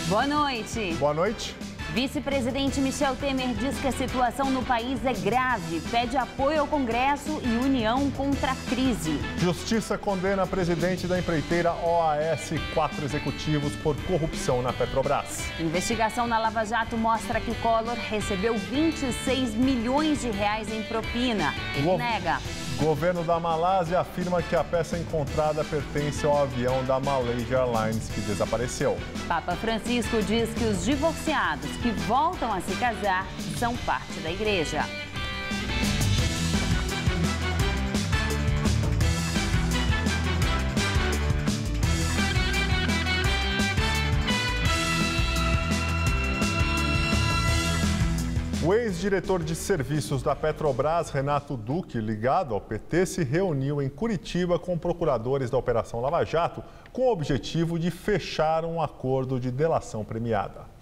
Boa noite. Boa noite. Vice-presidente Michel Temer diz que a situação no país é grave, pede apoio ao Congresso e união contra a crise. Justiça condena presidente da empreiteira OAS e 4 executivos por corrupção na Petrobras. Investigação na Lava Jato mostra que Collor recebeu 26 milhões de reais em propina. Ele nega. Governo da Malásia afirma que a peça encontrada pertence ao avião da Malaysia Airlines que desapareceu. Papa Francisco diz que os divorciados que voltam a se casar são parte da igreja. O ex-diretor de serviços da Petrobras, Renato Duque, ligado ao PT, se reuniu em Curitiba com procuradores da Operação Lava Jato com o objetivo de fechar um acordo de delação premiada.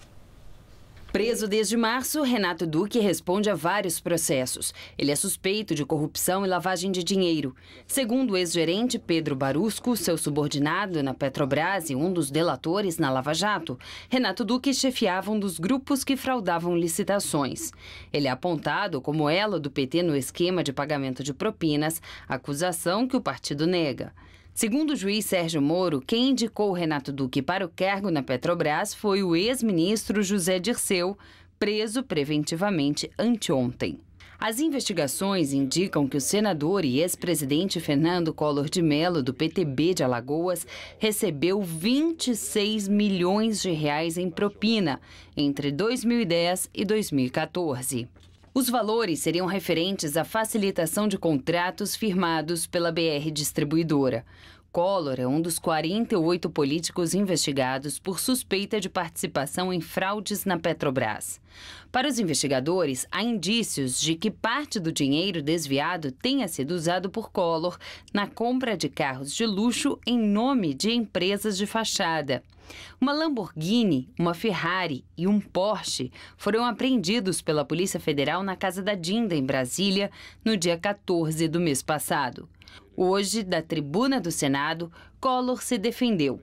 Preso desde março, Renato Duque responde a vários processos. Ele é suspeito de corrupção e lavagem de dinheiro. Segundo o ex-gerente Pedro Barusco, seu subordinado na Petrobras e um dos delatores na Lava Jato, Renato Duque chefiava um dos grupos que fraudavam licitações. Ele é apontado como elo do PT no esquema de pagamento de propinas, acusação que o partido nega. Segundo o juiz Sérgio Moro, quem indicou Renato Duque para o cargo na Petrobras foi o ex-ministro José Dirceu, preso preventivamente anteontem. As investigações indicam que o senador e ex-presidente Fernando Collor de Mello, do PTB de Alagoas, recebeu 26 milhões de reais em propina entre 2010 e 2014. Os valores seriam referentes à facilitação de contratos firmados pela BR Distribuidora. Collor é um dos 48 políticos investigados por suspeita de participação em fraudes na Petrobras. Para os investigadores, há indícios de que parte do dinheiro desviado tenha sido usado por Collor na compra de carros de luxo em nome de empresas de fachada. Uma Lamborghini, uma Ferrari e um Porsche foram apreendidos pela Polícia Federal na casa da Dinda, em Brasília, no dia 14 do mês passado. Hoje, da tribuna do Senado, Collor se defendeu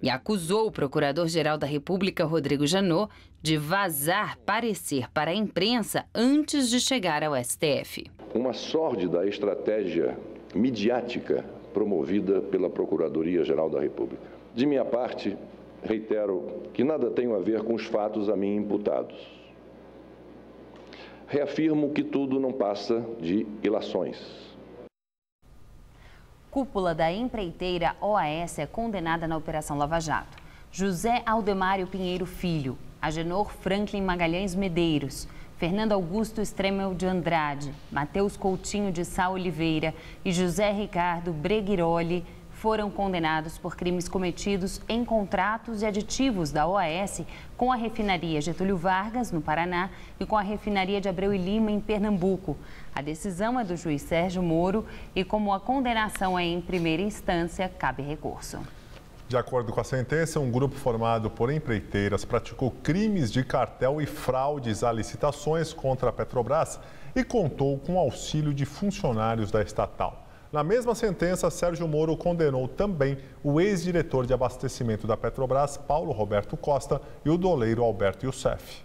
e acusou o Procurador-Geral da República, Rodrigo Janot, de vazar parecer para a imprensa antes de chegar ao STF. Uma sórdida estratégia midiática promovida pela Procuradoria-Geral da República. De minha parte, reitero que nada tenho a ver com os fatos a mim imputados. Reafirmo que tudo não passa de ilações. Cúpula da empreiteira OAS é condenada na Operação Lava Jato. José Aldemário Pinheiro Filho, Agenor Franklin Magalhães Medeiros, Fernando Augusto Stremel de Andrade, Matheus Coutinho de Sá Oliveira e José Ricardo Breguiroli foram condenados por crimes cometidos em contratos e aditivos da OAS com a refinaria Getúlio Vargas, no Paraná, e com a refinaria de Abreu e Lima, em Pernambuco. A decisão é do juiz Sérgio Moro e, como a condenação é em primeira instância, cabe recurso. De acordo com a sentença, um grupo formado por empreiteiras praticou crimes de cartel e fraudes a licitações contra a Petrobras e contou com o auxílio de funcionários da estatal. Na mesma sentença, Sérgio Moro condenou também o ex-diretor de abastecimento da Petrobras, Paulo Roberto Costa, e o doleiro Alberto Youssef.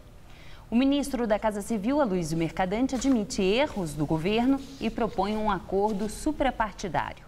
O ministro da Casa Civil, Aloysio Mercadante, admite erros do governo e propõe um acordo suprapartidário.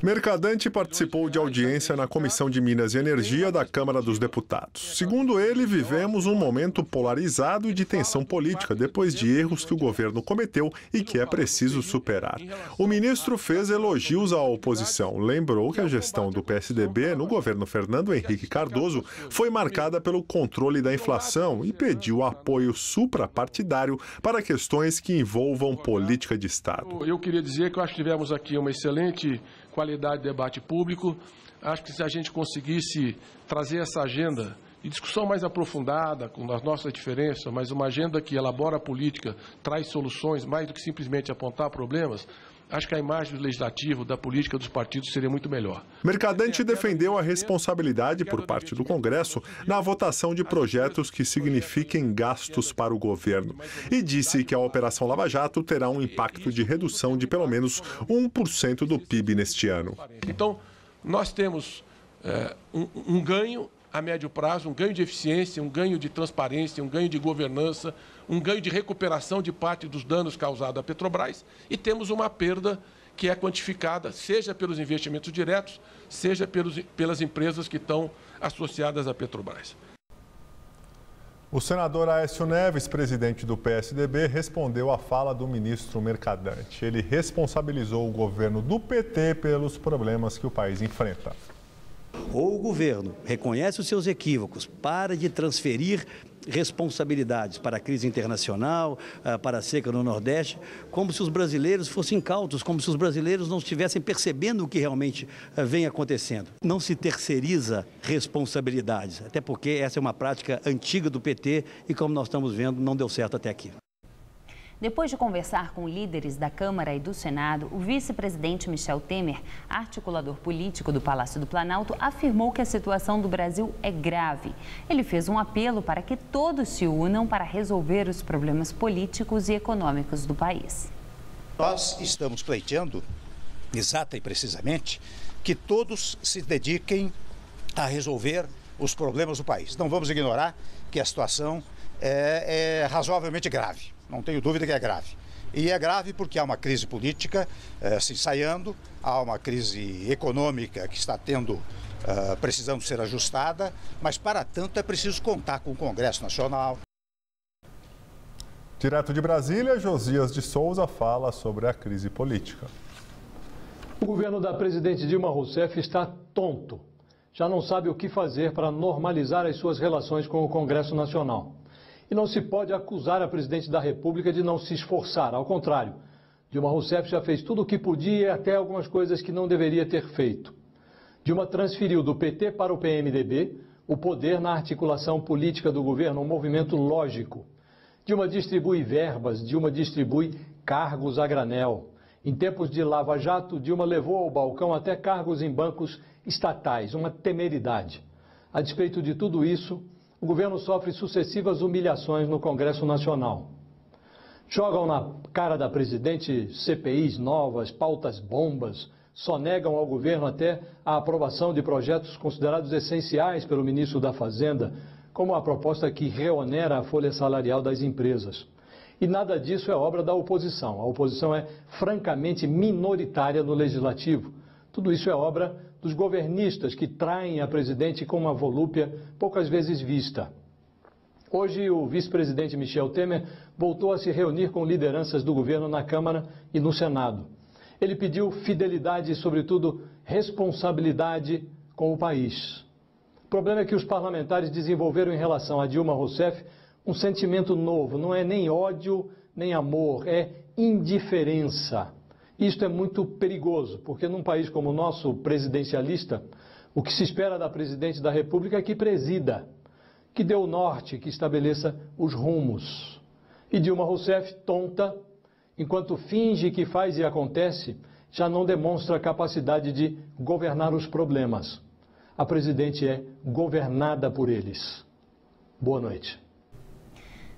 Mercadante participou de audiência na Comissão de Minas e Energia da Câmara dos Deputados. Segundo ele, vivemos um momento polarizado e de tensão política depois de erros que o governo cometeu e que é preciso superar. O ministro fez elogios à oposição. Lembrou que a gestão do PSDB no governo Fernando Henrique Cardoso foi marcada pelo controle da inflação e pediu apoio suprapartidário para questões que envolvam política de Estado. Eu queria dizer que eu acho que tivemos aqui uma excelente qualidade de debate público. Acho que se a gente conseguisse trazer essa agenda de discussão mais aprofundada, com as nossas diferenças, mas uma agenda que elabora a política, traz soluções, mais do que simplesmente apontar problemas, acho que a imagem do legislativo, da política dos partidos seria muito melhor. Mercadante defendeu a responsabilidade por parte do Congresso na votação de projetos que signifiquem gastos para o governo e disse que a Operação Lava Jato terá um impacto de redução de pelo menos 1% do PIB neste ano. Então, nós temos um ganho a médio prazo, um ganho de eficiência, um ganho de transparência, um ganho de governança, um ganho de recuperação de parte dos danos causados à Petrobras, e temos uma perda que é quantificada, seja pelos investimentos diretos, seja pelas empresas que estão associadas à Petrobras. O senador Aécio Neves, presidente do PSDB, respondeu à fala do ministro Mercadante. Ele responsabilizou o governo do PT pelos problemas que o país enfrenta. Ou o governo reconhece os seus equívocos, para de transferir responsabilidades para a crise internacional, para a seca no Nordeste, como se os brasileiros fossem incautos, como se os brasileiros não estivessem percebendo o que realmente vem acontecendo. Não se terceiriza responsabilidades, até porque essa é uma prática antiga do PT e, como nós estamos vendo, não deu certo até aqui. Depois de conversar com líderes da Câmara e do Senado, o vice-presidente Michel Temer, articulador político do Palácio do Planalto, afirmou que a situação do Brasil é grave. Ele fez um apelo para que todos se unam para resolver os problemas políticos e econômicos do país. Nós estamos pleiteando, exata e precisamente, que todos se dediquem a resolver os problemas do país. Não vamos ignorar que a situação é razoavelmente grave. Não tenho dúvida que é grave. E é grave porque há uma crise política se ensaiando, há uma crise econômica que está precisando ser ajustada, mas para tanto é preciso contar com o Congresso Nacional. Direto de Brasília, Josias de Souza fala sobre a crise política. O governo da presidente Dilma Rousseff está tonto. Já não sabe o que fazer para normalizar as suas relações com o Congresso Nacional. E não se pode acusar a presidente da República de não se esforçar. Ao contrário, Dilma Rousseff já fez tudo o que podia e até algumas coisas que não deveria ter feito. Dilma transferiu do PT para o PMDB o poder na articulação política do governo, um movimento lógico. Dilma distribui verbas, Dilma distribui cargos a granel. Em tempos de Lava Jato, Dilma levou ao balcão até cargos em bancos estatais, uma temeridade. A despeito de tudo isso, o governo sofre sucessivas humilhações no Congresso Nacional. Jogam na cara da presidente CPIs novas, pautas bombas, sonegam ao governo até a aprovação de projetos considerados essenciais pelo ministro da Fazenda, como a proposta que reonera a folha salarial das empresas. E nada disso é obra da oposição. A oposição é francamente minoritária no Legislativo. Tudo isso é obra dos governistas que traem a presidente com uma volúpia poucas vezes vista. Hoje, o vice-presidente Michel Temer voltou a se reunir com lideranças do governo na Câmara e no Senado. Ele pediu fidelidade e, sobretudo, responsabilidade com o país. O problema é que os parlamentares desenvolveram em relação a Dilma Rousseff um sentimento novo. Não é nem ódio, nem amor, é indiferença. Isto é muito perigoso, porque num país como o nosso, presidencialista, o que se espera da presidente da República é que presida, que dê o norte, que estabeleça os rumos. E Dilma Rousseff, tonta, enquanto finge que faz e acontece, já não demonstra a capacidade de governar os problemas. A presidente é governada por eles. Boa noite.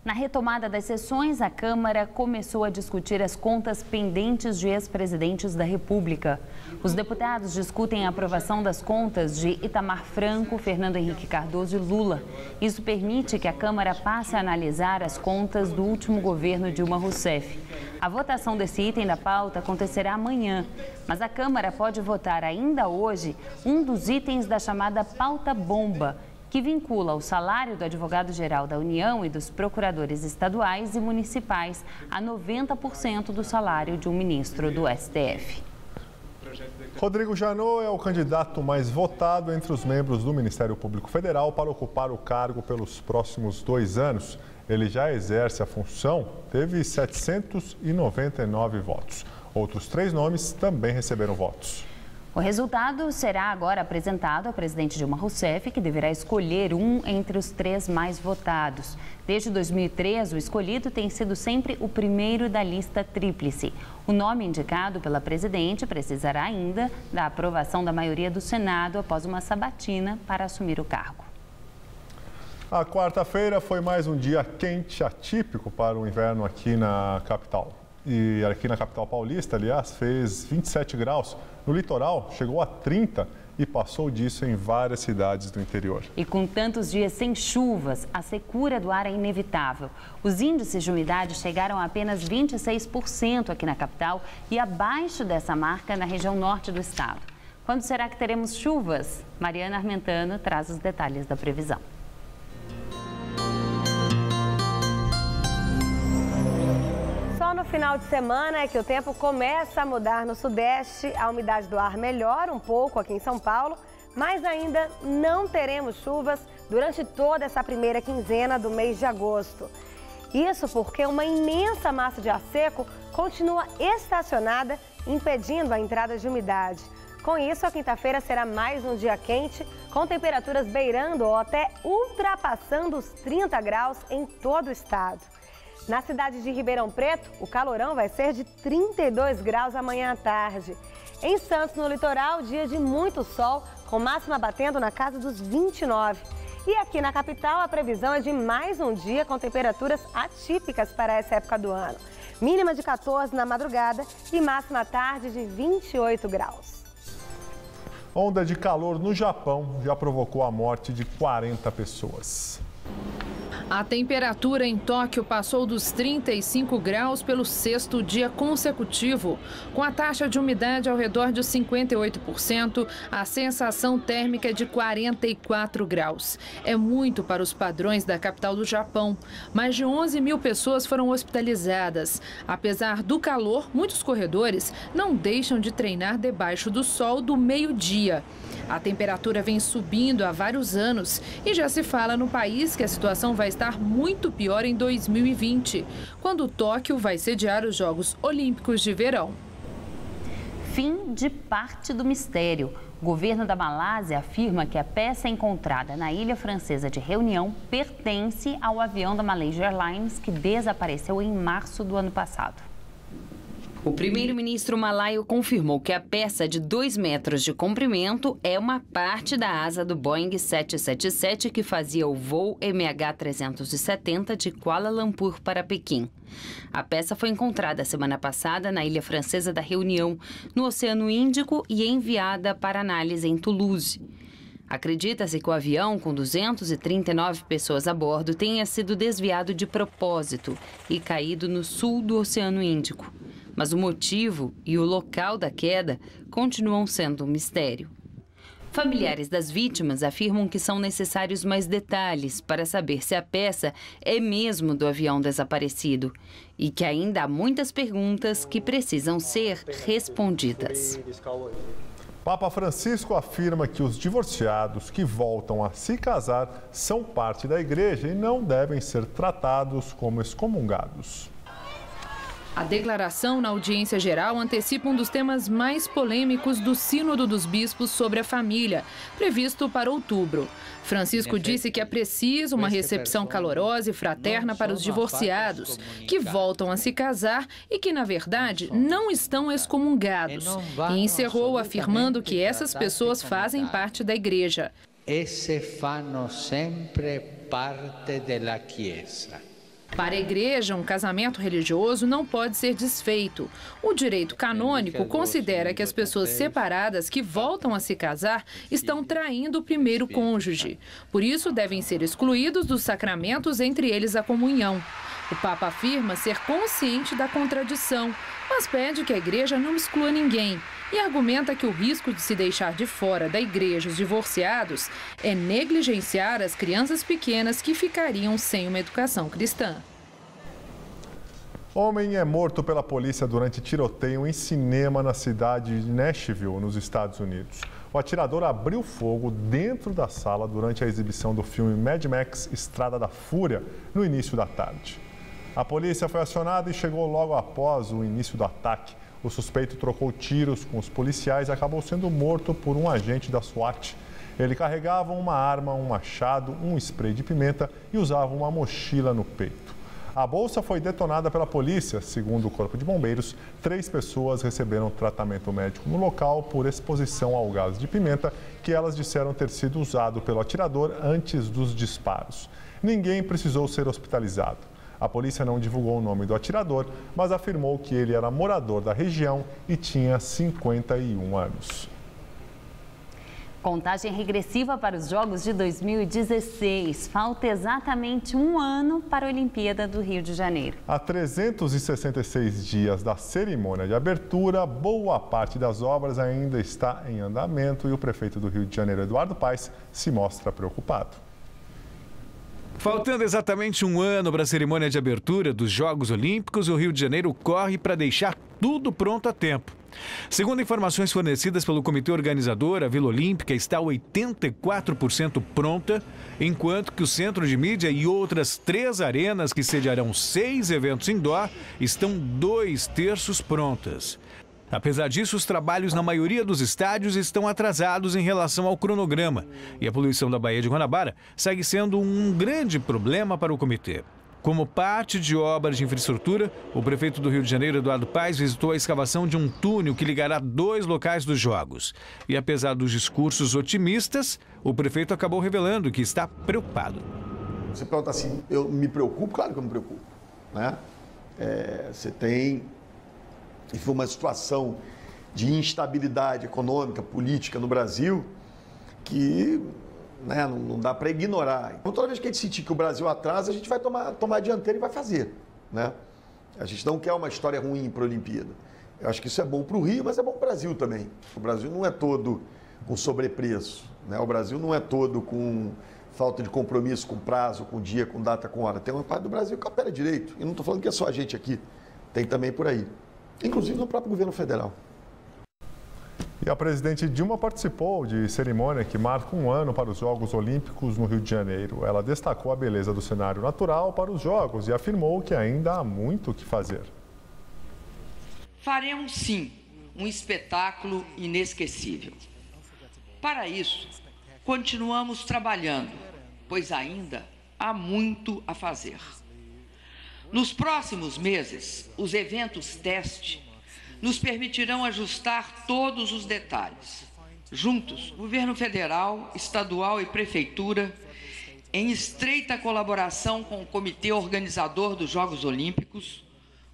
Na retomada das sessões, a Câmara começou a discutir as contas pendentes de ex-presidentes da República. Os deputados discutem a aprovação das contas de Itamar Franco, Fernando Henrique Cardoso e Lula. Isso permite que a Câmara passe a analisar as contas do último governo Dilma Rousseff. A votação desse item da pauta acontecerá amanhã, mas a Câmara pode votar ainda hoje um dos itens da chamada pauta bomba, que vincula o salário do advogado-geral da União e dos procuradores estaduais e municipais a 90% do salário de um ministro do STF. Rodrigo Janot é o candidato mais votado entre os membros do Ministério Público Federal para ocupar o cargo pelos próximos 2 anos. Ele já exerce a função, teve 799 votos. Outros 3 nomes também receberam votos. O resultado será agora apresentado ao presidente Dilma Rousseff, que deverá escolher um entre os 3 mais votados. Desde 2003, o escolhido tem sido sempre o primeiro da lista tríplice. O nome indicado pela presidente precisará ainda da aprovação da maioria do Senado após uma sabatina para assumir o cargo. A quarta-feira foi mais um dia quente, atípico para o inverno aqui na capital. E aqui na capital paulista, aliás, fez 27 graus. No litoral, chegou a 30 e passou disso em várias cidades do interior. E com tantos dias sem chuvas, a secura do ar é inevitável. Os índices de umidade chegaram a apenas 26% aqui na capital e abaixo dessa marca na região norte do estado. Quando será que teremos chuvas? Mariana Armentano traz os detalhes da previsão. Só no final de semana é que o tempo começa a mudar no sudeste, a umidade do ar melhora um pouco aqui em São Paulo, mas ainda não teremos chuvas durante toda essa primeira quinzena do mês de agosto. Isso porque uma imensa massa de ar seco continua estacionada, impedindo a entrada de umidade. Com isso, a quinta-feira será mais um dia quente, com temperaturas beirando ou até ultrapassando os 30 graus em todo o estado. Na cidade de Ribeirão Preto, o calorão vai ser de 32 graus amanhã à tarde. Em Santos, no litoral, dia de muito sol, com máxima batendo na casa dos 29. E aqui na capital, a previsão é de mais um dia com temperaturas atípicas para essa época do ano. Mínima de 14 na madrugada e máxima à tarde de 28 graus. Onda de calor no Japão já provocou a morte de 40 pessoas. A temperatura em Tóquio passou dos 35 graus pelo 6º dia consecutivo. Com a taxa de umidade ao redor de 58%, a sensação térmica é de 44 graus. É muito para os padrões da capital do Japão. Mais de 11 mil pessoas foram hospitalizadas. Apesar do calor, muitos corredores não deixam de treinar debaixo do sol do meio-dia. A temperatura vem subindo há vários anos e já se fala no país que a situação vai estar muito pior em 2020, quando Tóquio vai sediar os Jogos Olímpicos de Verão. Fim de parte do mistério. O governo da Malásia afirma que a peça encontrada na ilha francesa de Reunião pertence ao avião da Malaysia Airlines que desapareceu em março do ano passado. O primeiro-ministro malaio confirmou que a peça de 2 metros de comprimento é uma parte da asa do Boeing 777 que fazia o voo MH370 de Kuala Lumpur para Pequim. A peça foi encontrada semana passada na ilha francesa da Reunião, no Oceano Índico, e enviada para análise em Toulouse. Acredita-se que o avião, com 239 pessoas a bordo, tenha sido desviado de propósito e caído no sul do Oceano Índico. Mas o motivo e o local da queda continuam sendo um mistério. Familiares das vítimas afirmam que são necessários mais detalhes para saber se a peça é mesmo do avião desaparecido e que ainda há muitas perguntas que precisam ser respondidas. Papa Francisco afirma que os divorciados que voltam a se casar são parte da igreja e não devem ser tratados como excomungados. A declaração na audiência geral antecipa um dos temas mais polêmicos do Sínodo dos Bispos sobre a família, previsto para outubro. Francisco disse que é preciso uma recepção calorosa e fraterna para os divorciados, que voltam a se casar e que, na verdade, não estão excomungados. E encerrou afirmando que essas pessoas fazem parte da igreja. Esse fanno sempre parte da Chiesa. Para a igreja, um casamento religioso não pode ser desfeito. O direito canônico considera que as pessoas separadas que voltam a se casar estão traindo o primeiro cônjuge. Por isso, devem ser excluídos dos sacramentos, entre eles a comunhão. O Papa afirma ser consciente da contradição, mas pede que a igreja não exclua ninguém e argumenta que o risco de se deixar de fora da igreja os divorciados é negligenciar as crianças pequenas que ficariam sem uma educação cristã. Homem é morto pela polícia durante tiroteio em cinema na cidade de Nashville, nos Estados Unidos. O atirador abriu fogo dentro da sala durante a exibição do filme Mad Max Estrada da Fúria, no início da tarde. A polícia foi acionada e chegou logo após o início do ataque. O suspeito trocou tiros com os policiais e acabou sendo morto por um agente da SWAT. Ele carregava uma arma, um machado, um spray de pimenta e usava uma mochila no peito. A bolsa foi detonada pela polícia. Segundo o Corpo de Bombeiros, 3 pessoas receberam tratamento médico no local por exposição ao gás de pimenta, que elas disseram ter sido usado pelo atirador antes dos disparos. Ninguém precisou ser hospitalizado. A polícia não divulgou o nome do atirador, mas afirmou que ele era morador da região e tinha 51 anos. Contagem regressiva para os Jogos de 2016. Falta exatamente um ano para a Olimpíada do Rio de Janeiro. Há 366 dias da cerimônia de abertura, boa parte das obras ainda está em andamento e o prefeito do Rio de Janeiro, Eduardo Paes, se mostra preocupado. Faltando exatamente um ano para a cerimônia de abertura dos Jogos Olímpicos, o Rio de Janeiro corre para deixar tudo pronto a tempo. Segundo informações fornecidas pelo comitê organizador, a Vila Olímpica está 84% pronta, enquanto que o Centro de Mídia e outras 3 arenas que sediarão 6 eventos indoor estão 2/3 prontas. Apesar disso, os trabalhos na maioria dos estádios estão atrasados em relação ao cronograma e a poluição da Baía de Guanabara segue sendo um grande problema para o comitê. Como parte de obras de infraestrutura, o prefeito do Rio de Janeiro, Eduardo Paes, visitou a escavação de um túnel que ligará 2 locais dos Jogos. E apesar dos discursos otimistas, o prefeito acabou revelando que está preocupado. Você pergunta assim, eu me preocupo? Claro que eu me preocupo, né? Você tem uma situação de instabilidade econômica, política no Brasil que... não dá para ignorar. Então, toda vez que a gente sentir que o Brasil atrasa, a gente vai tomar a dianteira e vai fazer, né? A gente não quer uma história ruim para a Olimpíada. Eu acho que isso é bom para o Rio, mas é bom para o Brasil também. O Brasil não é todo com sobrepreço, né? O Brasil não é todo com falta de compromisso, com prazo, com dia, com data, com hora. Tem uma parte do Brasil que opera direito. E não estou falando que é só a gente aqui. Tem também por aí. Inclusive no próprio governo federal. E a presidente Dilma participou de cerimônia que marca um ano para os Jogos Olímpicos no Rio de Janeiro. Ela destacou a beleza do cenário natural para os Jogos e afirmou que ainda há muito o que fazer. Faremos, sim, um espetáculo inesquecível. Para isso, continuamos trabalhando, pois ainda há muito a fazer. Nos próximos meses, os eventos teste nos permitirão ajustar todos os detalhes. Juntos, governo federal, estadual e prefeitura, em estreita colaboração com o comitê organizador dos Jogos Olímpicos,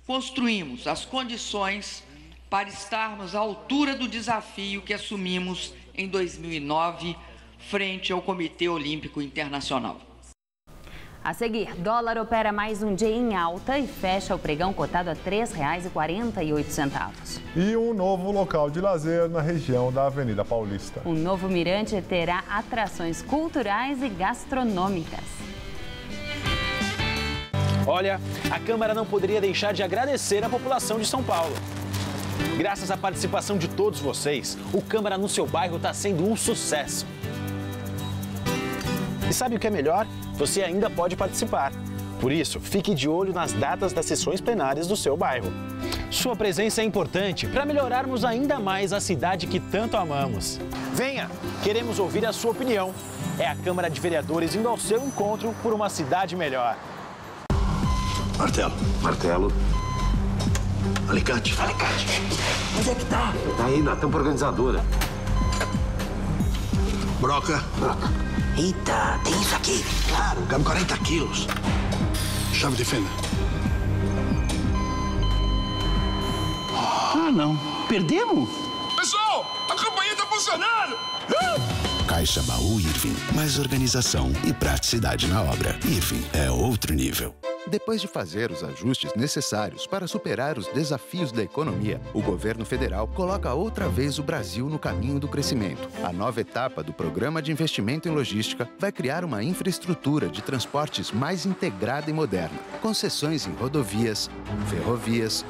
construímos as condições para estarmos à altura do desafio que assumimos em 2009, frente ao Comitê Olímpico Internacional. A seguir, dólar opera mais um dia em alta e fecha o pregão cotado a R$ 3,48. E um novo local de lazer na região da Avenida Paulista. O novo mirante terá atrações culturais e gastronômicas. Olha, a Câmara não poderia deixar de agradecer a população de São Paulo. Graças à participação de todos vocês, o Câmara no seu bairro está sendo um sucesso. E sabe o que é melhor? Você ainda pode participar. Por isso, fique de olho nas datas das sessões plenárias do seu bairro. Sua presença é importante para melhorarmos ainda mais a cidade que tanto amamos. Venha, queremos ouvir a sua opinião. É a Câmara de Vereadores indo ao seu encontro por uma cidade melhor. Martelo. Martelo. Alicate. Alicate. Onde é que tá? Tá aí na tampa organizadora. Broca. Broca. Eita, tem isso aqui. Claro, cabe 40 quilos. Chave de fenda. Ah, não. Perdemos? Pessoal, a campanha tá funcionando! Caixa Baú Irving. Mais organização e praticidade na obra. Irving é outro nível. Depois de fazer os ajustes necessários para superar os desafios da economia, o governo federal coloca outra vez o Brasil no caminho do crescimento. A nova etapa do Programa de Investimento em Logística vai criar uma infraestrutura de transportes mais integrada e moderna. Concessões em rodovias, ferrovias,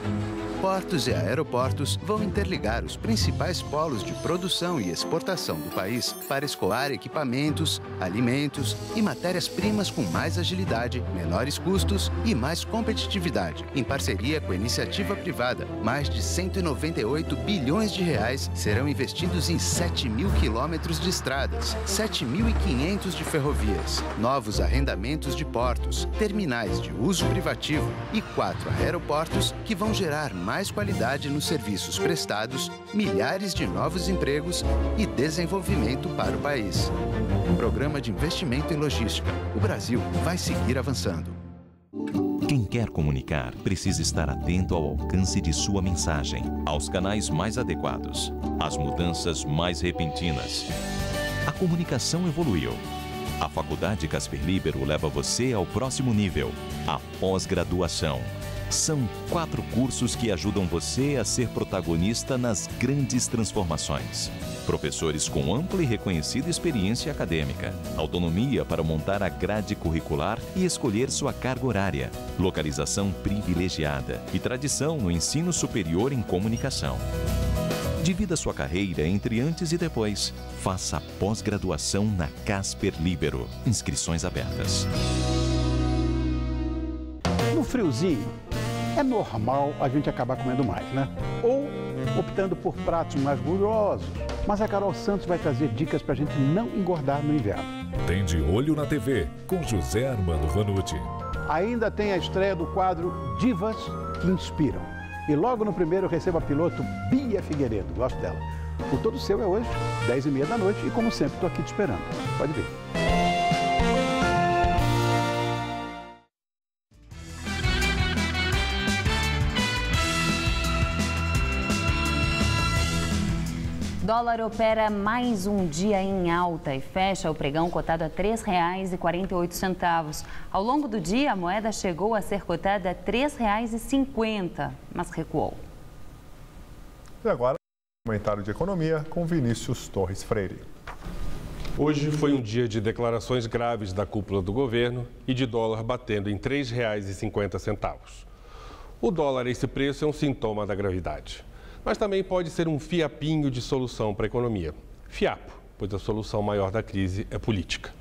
portos e aeroportos vão interligar os principais polos de produção e exportação do país para escoar equipamentos, alimentos e matérias-primas com mais agilidade, menores custos e mais competitividade. Em parceria com a iniciativa privada, mais de 198 bilhões de reais serão investidos em 7.000 quilômetros de estradas, 7.500 de ferrovias, novos arrendamentos de portos, terminais de uso privativo e 4 aeroportos que vão gerar mais qualidade nos serviços prestados, milhares de novos empregos e desenvolvimento para o país. Programa de Investimento em Logística. O Brasil vai seguir avançando. Quem quer comunicar precisa estar atento ao alcance de sua mensagem, aos canais mais adequados, às mudanças mais repentinas. a comunicação evoluiu. A Faculdade Casper Libero leva você ao próximo nível, a pós-graduação. São 4 cursos que ajudam você a ser protagonista nas grandes transformações. Professores com ampla e reconhecida experiência acadêmica, autonomia para montar a grade curricular e escolher sua carga horária, localização privilegiada e tradição no ensino superior em comunicação. Divida sua carreira entre antes e depois. Faça a pós-graduação na Casper Libero. Inscrições abertas. No friozinho, é normal a gente acabar comendo mais, né? Ou optando por pratos mais gordurosos. Mas a Carol Santos vai trazer dicas para a gente não engordar no inverno. Tem De Olho na TV, com José Armando Vanucci. Ainda tem a estreia do quadro Divas que Inspiram. E logo no primeiro receba a piloto Bia Figueiredo, gosto dela. O Todo Seu é hoje, 10h30 da noite, e como sempre, estou aqui te esperando. Pode vir. Dólar opera mais um dia em alta e fecha o pregão cotado a R$ 3,48. Ao longo do dia, a moeda chegou a ser cotada a R$ 3,50, mas recuou. E agora, comentário de economia com Vinícius Torres Freire. Hoje foi um dia de declarações graves da cúpula do governo e de dólar batendo em R$ 3,50. O dólar a esse preço é um sintoma da gravidade. Mas também pode ser um fiapinho de solução para a economia. Fiapo, pois a solução maior da crise é política.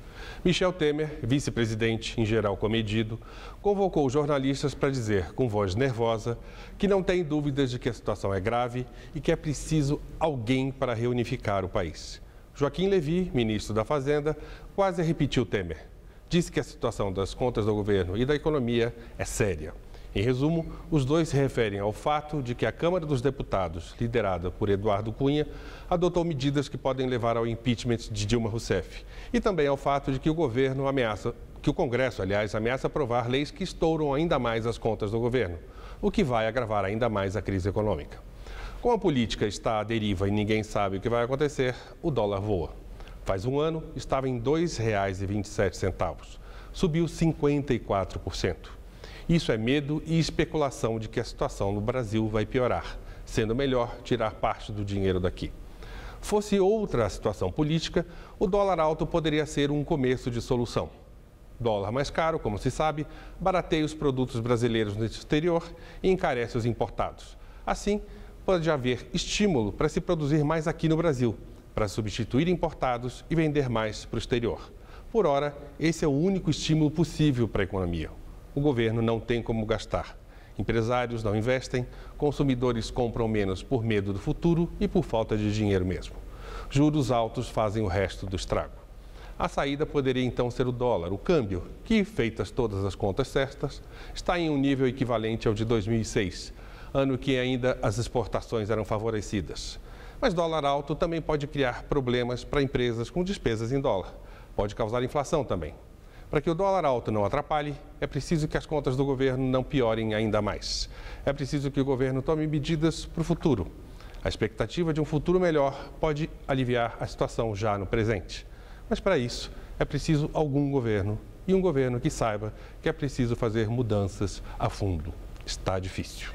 Michel Temer, vice-presidente, em geral comedido, convocou jornalistas para dizer, com voz nervosa, que não tem dúvidas de que a situação é grave e que é preciso alguém para reunificar o país. Joaquim Levy, ministro da Fazenda, quase repetiu Temer. Disse que a situação das contas do governo e da economia é séria. Em resumo, os dois se referem ao fato de que a Câmara dos Deputados, liderada por Eduardo Cunha, adotou medidas que podem levar ao impeachment de Dilma Rousseff. E também ao fato de que o Congresso, ameaça aprovar leis que estouram ainda mais as contas do governo, o que vai agravar ainda mais a crise econômica. Como a política está à deriva e ninguém sabe o que vai acontecer, o dólar voa. Faz um ano, estava em R$ 2,27. Subiu 54%. Isso é medo e especulação de que a situação no Brasil vai piorar, sendo melhor tirar parte do dinheiro daqui. Fosse outra a situação política, o dólar alto poderia ser um começo de solução. Dólar mais caro, como se sabe, barateia os produtos brasileiros no exterior e encarece os importados. Assim, pode haver estímulo para se produzir mais aqui no Brasil, para substituir importados e vender mais para o exterior. Por ora, esse é o único estímulo possível para a economia. O governo não tem como gastar. Empresários não investem, consumidores compram menos por medo do futuro e por falta de dinheiro mesmo. Juros altos fazem o resto do estrago. A saída poderia então ser o dólar, o câmbio, que, feitas todas as contas certas, está em um nível equivalente ao de 2006, ano que ainda as exportações eram favorecidas. Mas dólar alto também pode criar problemas para empresas com despesas em dólar. Pode causar inflação também. Para que o dólar alto não atrapalhe, é preciso que as contas do governo não piorem ainda mais. É preciso que o governo tome medidas para o futuro. A expectativa de um futuro melhor pode aliviar a situação já no presente. Mas para isso, é preciso algum governo e um governo que saiba que é preciso fazer mudanças a fundo. Está difícil.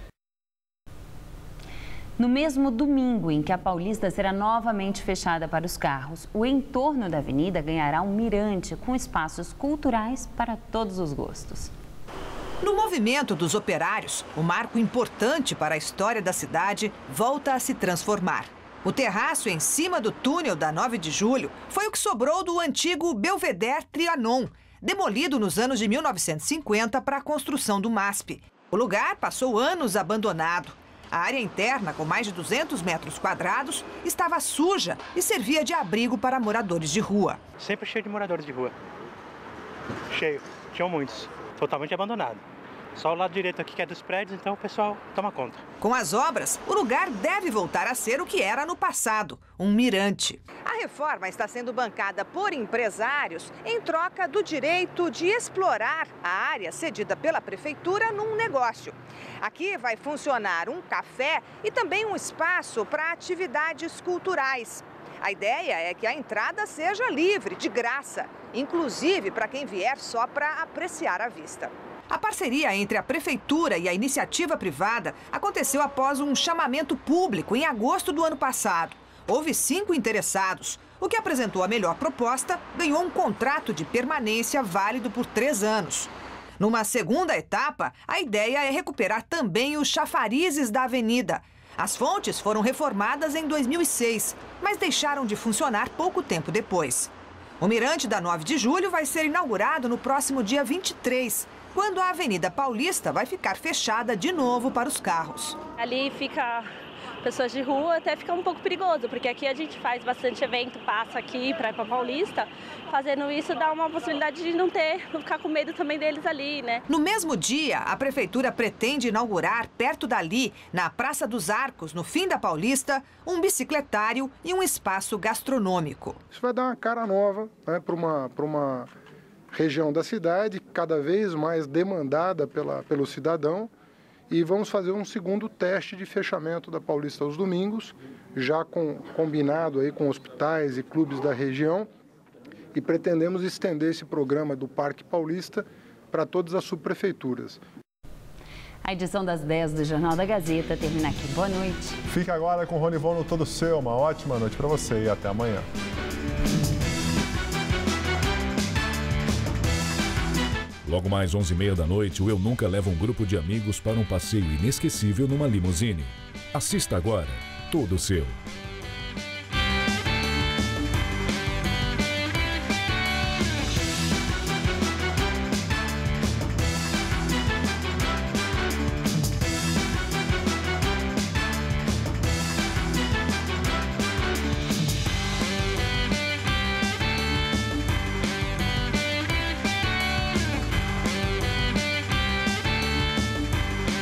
No mesmo domingo em que a Paulista será novamente fechada para os carros, o entorno da avenida ganhará um mirante com espaços culturais para todos os gostos. No movimento dos operários, o marco importante para a história da cidade volta a se transformar. O terraço em cima do túnel da 9 de julho foi o que sobrou do antigo Belvedere Trianon, demolido nos anos de 1950 para a construção do MASP. O lugar passou anos abandonado. A área interna, com mais de 200 metros quadrados, estava suja e servia de abrigo para moradores de rua. Sempre cheio de moradores de rua. Cheio. Tinham muitos. Totalmente abandonado. Só o lado direito aqui que é dos prédios, então o pessoal toma conta. Com as obras, o lugar deve voltar a ser o que era no passado, um mirante. A reforma está sendo bancada por empresários em troca do direito de explorar a área cedida pela prefeitura num negócio. Aqui vai funcionar um café e também um espaço para atividades culturais. A ideia é que a entrada seja livre, de graça, inclusive para quem vier só para apreciar a vista. A parceria entre a Prefeitura e a iniciativa privada aconteceu após um chamamento público em agosto do ano passado. Houve 5 interessados. O que apresentou a melhor proposta ganhou um contrato de permanência válido por 3 anos. Numa segunda etapa, a ideia é recuperar também os chafarizes da avenida. As fontes foram reformadas em 2006, mas deixaram de funcionar pouco tempo depois. O mirante da 9 de julho vai ser inaugurado no próximo dia 23, quando a Avenida Paulista vai ficar fechada de novo para os carros. Ali fica pessoas de rua, até fica um pouco perigoso, porque aqui a gente faz bastante evento, passa aqui para ir para Paulista. Fazendo isso dá uma possibilidade de não ficar com medo também deles ali, né? No mesmo dia, a Prefeitura pretende inaugurar, perto dali, na Praça dos Arcos, no fim da Paulista, um bicicletário e um espaço gastronômico. Isso vai dar uma cara nova, né, para uma região da cidade cada vez mais demandada pelo cidadão. E vamos fazer um segundo teste de fechamento da Paulista aos domingos, já combinado aí com hospitais e clubes da região. E pretendemos estender esse programa do Parque Paulista para todas as subprefeituras. A edição das 10 do Jornal da Gazeta termina aqui. Boa noite. Fica agora com o Rony Von no Todo Seu. Uma ótima noite para você e até amanhã. Logo mais 11h30 da noite, o Eu Nunca leva um grupo de amigos para um passeio inesquecível numa limusine. Assista agora, Todo Seu.